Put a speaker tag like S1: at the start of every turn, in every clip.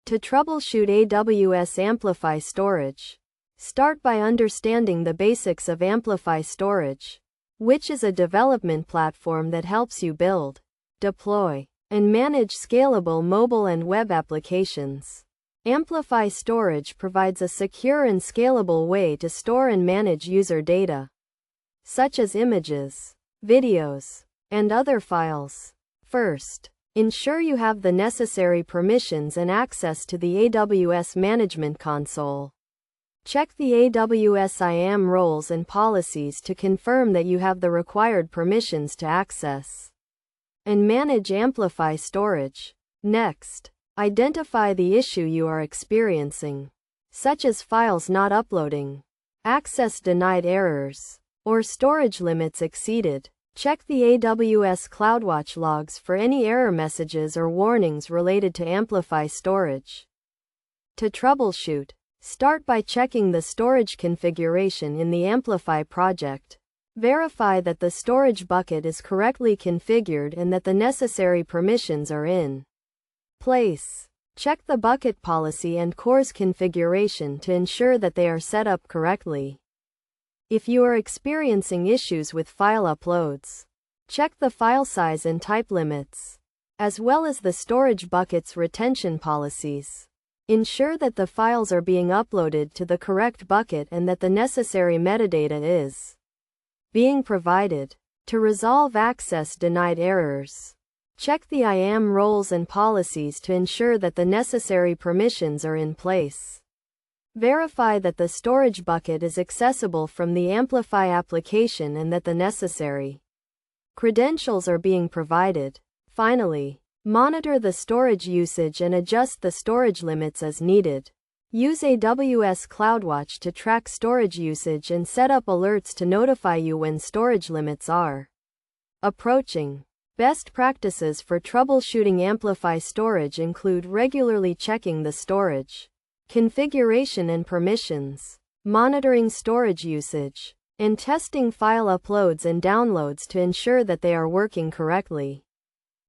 S1: To troubleshoot AWS Amplify storage, start by understanding the basics of Amplify storage, which is a development platform that helps you build, deploy, and manage scalable mobile and web applications. Amplify storage provides a secure and scalable way to store and manage user data, such as images, videos, and other files. First, ensure you have the necessary permissions and access to the AWS Management Console. Check the AWS IAM roles and policies to confirm that you have the required permissions to access and manage Amplify storage. Next, identify the issue you are experiencing, such as files not uploading, access denied errors, or storage limits exceeded. Check the AWS CloudWatch logs for any error messages or warnings related to Amplify storage. To troubleshoot, start by checking the storage configuration in the Amplify project. Verify that the storage bucket is correctly configured and that the necessary permissions are in place. Check the bucket policy and CORS configuration to ensure that they are set up correctly. If you are experiencing issues with file uploads, check the file size and type limits, as well as the storage bucket's retention policies. Ensure that the files are being uploaded to the correct bucket and that the necessary metadata is being provided. To resolve access denied errors, check the IAM roles and policies to ensure that the necessary permissions are in place. Verify that the storage bucket is accessible from the Amplify application and that the necessary credentials are being provided. Finally, monitor the storage usage and adjust the storage limits as needed. Use AWS CloudWatch to track storage usage and set up alerts to notify you when storage limits are approaching. Best practices for troubleshooting Amplify storage include regularly checking the storage configuration and permissions, monitoring storage usage, and testing file uploads and downloads to ensure that they are working correctly.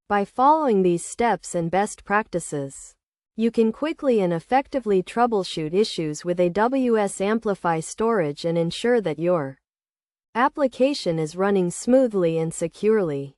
S1: By following these steps and best practices, you can quickly and effectively troubleshoot issues with AWS Amplify storage and ensure that your application is running smoothly and securely.